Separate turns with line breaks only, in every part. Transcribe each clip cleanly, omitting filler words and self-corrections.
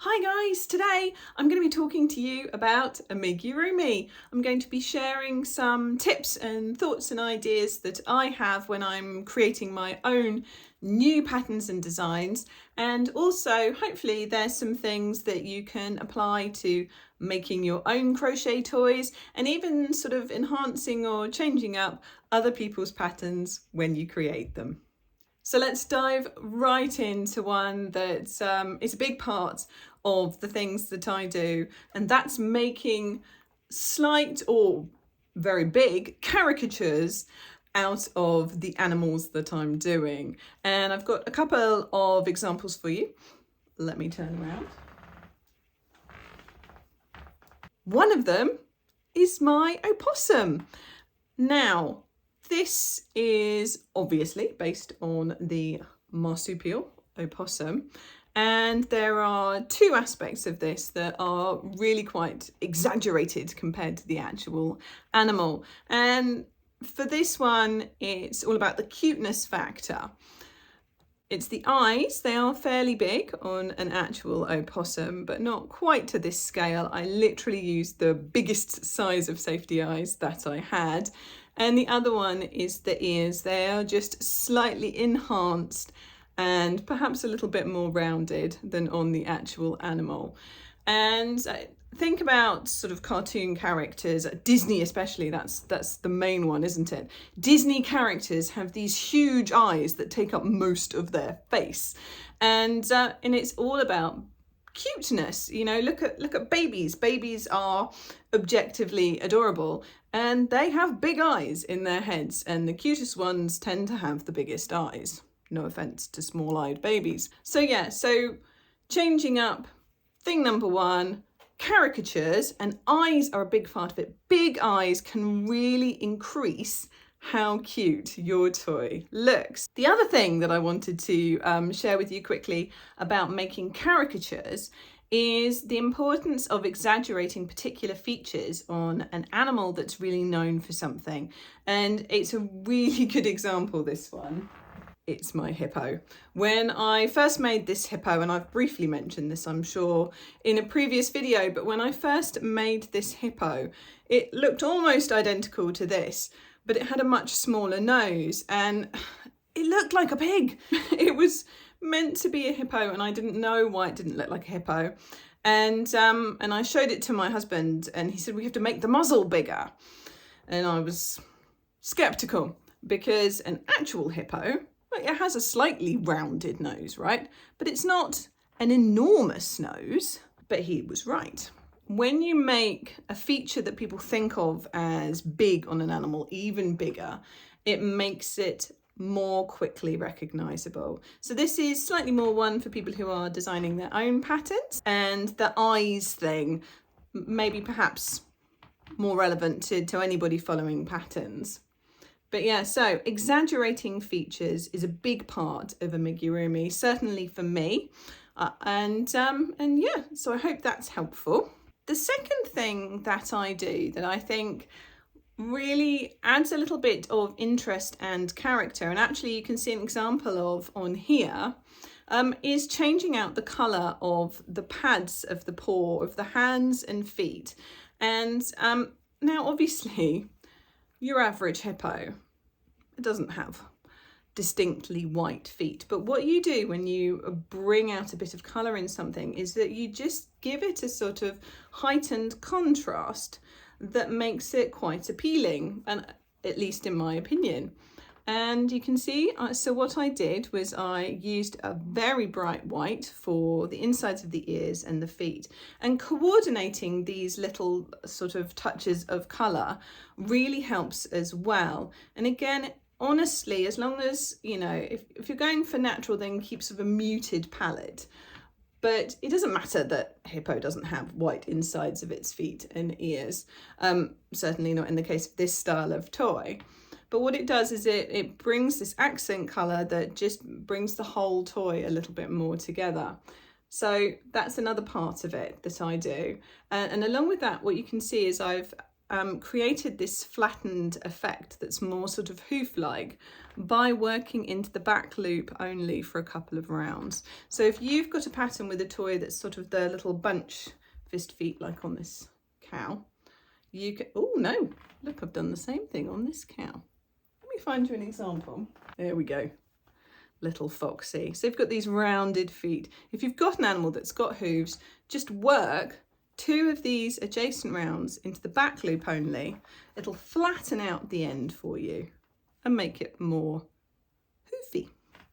Hi guys, today I'm going to be talking to you about Amigurumi. I'm going to be sharing some tips and thoughts and ideas that I have when I'm creating my own new patterns and designs, and also hopefully there's some things that you can apply to making your own crochet toys and even sort of enhancing or changing up other people's patterns when you create them. So let's dive right into one that is a big part of the things that I do, and that's making slight or very big caricatures out of the animals that I'm doing. And I've got a couple of examples for you. Let me turn around. One of them is my opossum. Now, this is obviously based on the marsupial opossum, and there are two aspects of this that are really quite exaggerated compared to the actual animal. And for this one, it's all about the cuteness factor. It's the eyes. They are fairly big on an actual opossum, but not quite to this scale. I literally used the biggest size of safety eyes that I had. And the other one is the ears. They are just slightly enhanced and perhaps a little bit more rounded than on the actual animal. And think about sort of cartoon characters, Disney especially, that's the main one, isn't it? Disney characters have these huge eyes that take up most of their face. And it's all about cuteness. You know, look at babies. Babies are objectively adorable and they have big eyes in their heads, and the cutest ones tend to have the biggest eyes. No offense to small-eyed babies. So yeah, so changing up thing number one, caricatures, and eyes are a big part of it. Big eyes can really increase how cute your toy looks. The other thing that I wanted to share with you quickly about making caricatures is the importance of exaggerating particular features on an animal that's really known for something. And it's a really good example, this one. It's my hippo. When I first made this hippo, and I've briefly mentioned this, I'm sure, in a previous video, but when I first made this hippo, it looked almost identical to this, but it had a much smaller nose and it looked like a pig. It was meant to be a hippo and I didn't know why it didn't look like a hippo. And I showed it to my husband and he said, we have to make the muzzle bigger. And I was skeptical because an actual hippo, it has a slightly rounded nose, right? But it's not an enormous nose, but he was right. When you make a feature that people think of as big on an animal even bigger, it makes it more quickly recognizable. So this is slightly more one for people who are designing their own patterns, and the eyes thing, maybe perhaps more relevant to anybody following patterns. But yeah, so exaggerating features is a big part of Amigurumi, certainly for me. And yeah, so I hope that's helpful. The second thing that I do that I think really adds a little bit of interest and character, and actually you can see an example of on here, is changing out the colour of the pads of the paw, of the hands and feet. And now obviously, your average hippo, it doesn't have distinctly white feet, but what you do when you bring out a bit of colour in something is that you just give it a sort of heightened contrast that makes it quite appealing, and at least in my opinion. And you can see, so what I did was I used a very bright white for the insides of the ears and the feet, and coordinating these little sort of touches of colour really helps as well. And again, honestly, as long as, you know, if you're going for natural, then keep sort of a muted palette. But it doesn't matter that hippo doesn't have white insides of its feet and ears, certainly not in the case of this style of toy. But what it does is it brings this accent colour that just brings the whole toy a little bit more together. So that's another part of it that I do. And along with that, what you can see is I've created this flattened effect that's more sort of hoof-like by working into the back loop only for a couple of rounds. So if you've got a pattern with a toy that's sort of the little bunch fist feet like on this cow, you can, oh no, look, I've done the same thing on this cow. Let me find you an example. There we go. Little foxy. So you've got these rounded feet. If you've got an animal that's got hooves, just work 2 of these adjacent rounds into the back loop only. It'll flatten out the end for you and make it more hoofy.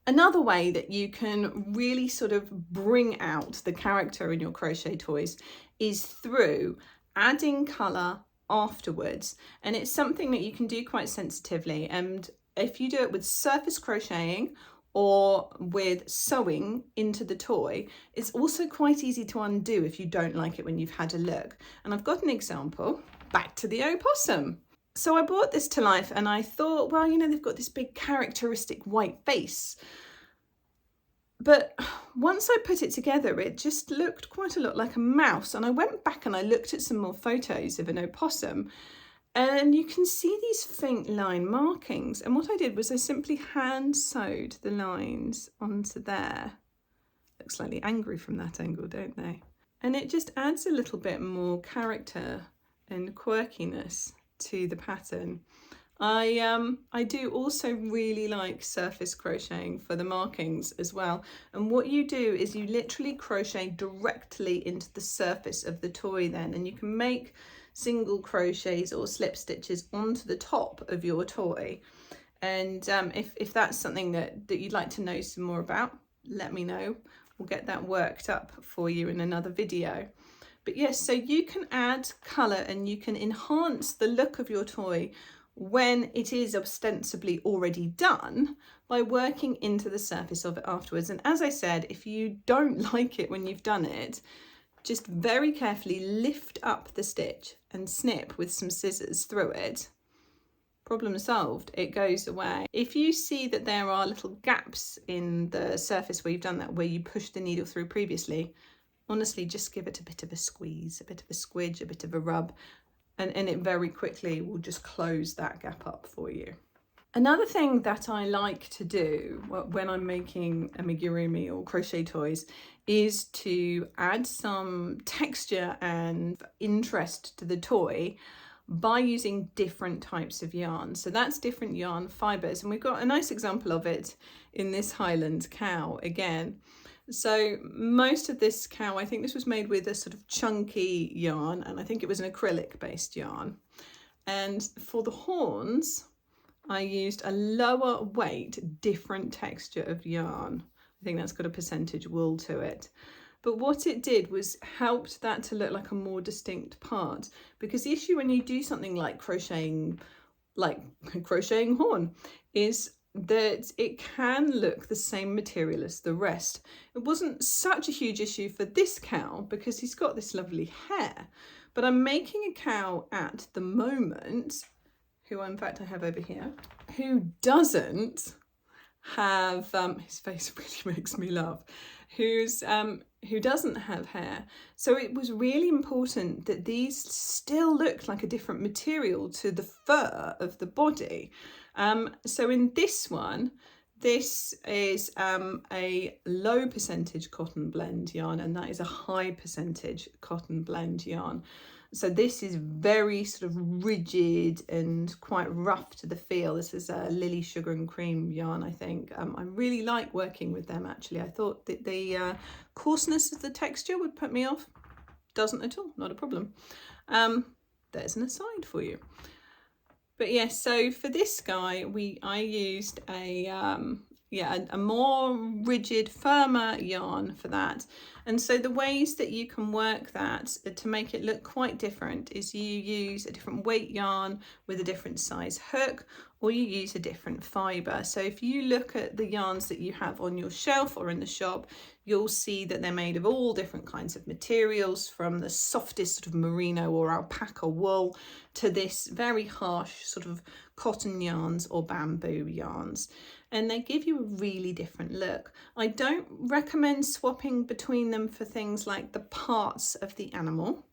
Another way that you can really sort of bring out the character in your crochet toys is through adding colour afterwards, and it's something that you can do quite sensitively. And if you do it with surface crocheting or with sewing into the toy, it's also quite easy to undo if you don't like it when you've had a look. And I've got an example. Back to the opossum. So I brought this to life and I thought, well, you know, they've got this big characteristic white face. But once I put it together, it just looked quite a lot like a mouse. And I went back and I looked at some more photos of an opossum, and you can see these faint line markings. And what I did was I simply hand sewed the lines onto there. Look slightly angry from that angle, don't they? And it just adds a little bit more character and quirkiness to the pattern. I do also really like surface crocheting for the markings as well. And what you do is you literally crochet directly into the surface of the toy then, and you can make single crochets or slip stitches onto the top of your toy. And if that's something that you'd like to know some more about, let me know. We'll get that worked up for you in another video. But yes, so you can add colour and you can enhance the look of your toy when it is ostensibly already done by working into the surface of it afterwards. And as I said, if you don't like it when you've done it, just very carefully lift up the stitch and snip with some scissors through it. Problem solved, it goes away. If you see that there are little gaps in the surface where you've done that, where you pushed the needle through previously, honestly, just give it a bit of a squeeze, a bit of a squidge, a bit of a rub, and it very quickly will just close that gap up for you. Another thing that I like to do when I'm making amigurumi or crochet toys is to add some texture and interest to the toy by using different types of yarn. So that's different yarn fibres, and we've got a nice example of it in this Highland cow again. So most of this cow, I think this was made with a sort of chunky yarn, and I think it was an acrylic based yarn. And for the horns, I used a lower weight, different texture of yarn. I think that's got a percentage wool to it. But what it did was helped that to look like a more distinct part, because the issue when you do something like crocheting horn is that it can look the same material as the rest. It wasn't such a huge issue for this cow because he's got this lovely hair, but I'm making a cow at the moment who in fact I have over here, who doesn't have, his face really makes me laugh, who doesn't have hair. So it was really important that these still looked like a different material to the fur of the body. So in this one, this is a low percentage cotton blend yarn, and that is a high percentage cotton blend yarn. So this is very sort of rigid and quite rough to the feel. This is a Lily Sugar and Cream yarn, I think. I really like working with them, actually. I thought that the coarseness of the texture would put me off. Doesn't at all, not a problem. There's an aside for you. But yes, so for this guy, I used a more rigid, firmer yarn for that. And so the ways that you can work that to make it look quite different is you use a different weight yarn with a different size hook, or you use a different fibre. So if you look at the yarns that you have on your shelf or in the shop, you'll see that they're made of all different kinds of materials, from the softest sort of merino or alpaca wool to this very harsh sort of cotton yarns or bamboo yarns. And they give you a really different look. I don't recommend swapping between them for things like the parts of the animal.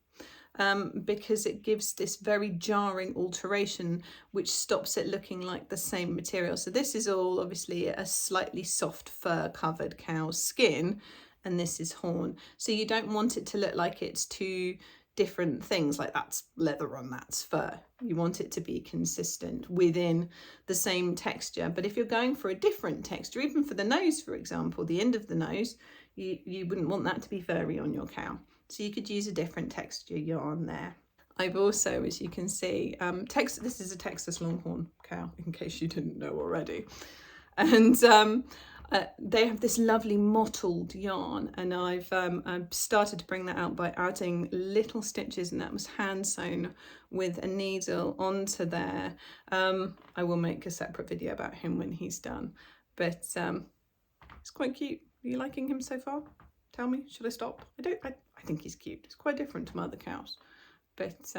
because it gives this very jarring alteration which stops it looking like the same material. So this is all obviously a slightly soft fur covered cow's skin, and this is horn. So you don't want it to look like it's two different things, like that's leather and that's fur. You want it to be consistent within the same texture. But if you're going for a different texture, even for the nose, for example, the end of the nose, you wouldn't want that to be furry on your cow. So you could use a different texture yarn there. I've also, as you can see, this is a Texas Longhorn cow, in case you didn't know already. And they have this lovely mottled yarn, and I've started to bring that out by adding little stitches, and that was hand sewn with a needle onto there. I will make a separate video about him when he's done, but it's quite cute. Are you liking him so far? Tell me, should I stop? I think he's cute. It's quite different to my other cows, but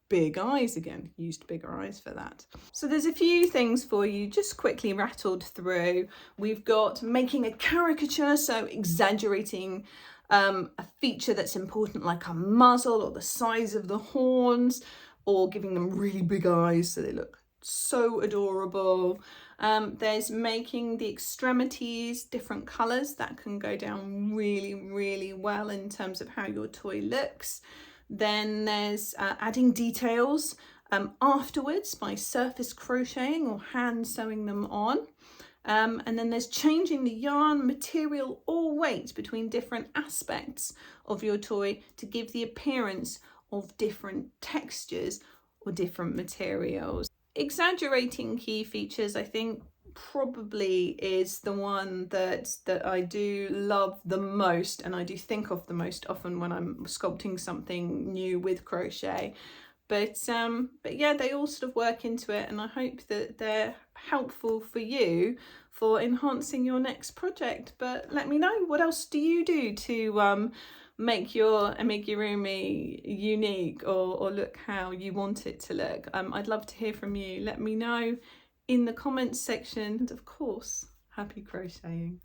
big eyes again, used bigger eyes for that. So there's a few things for you, just quickly rattled through. We've got making a caricature, so exaggerating a feature that's important, like a muzzle or the size of the horns, or giving them really big eyes so they look so adorable. There's making the extremities different colours. That can go down really, really well in terms of how your toy looks. Then there's adding details afterwards by surface crocheting or hand sewing them on. And then there's changing the yarn, material or weight between different aspects of your toy to give the appearance of different textures or different materials. Exaggerating key features, I think, probably is the one that I do love the most, and I do think of the most often when I'm sculpting something new with crochet. But yeah, they all sort of work into it, and I hope that they're helpful for you for enhancing your next project. But let me know, what else do you do to make your amigurumi unique or look how you want it to look? I'd love to hear from you. Let me know in the comments section, and of course, happy crocheting.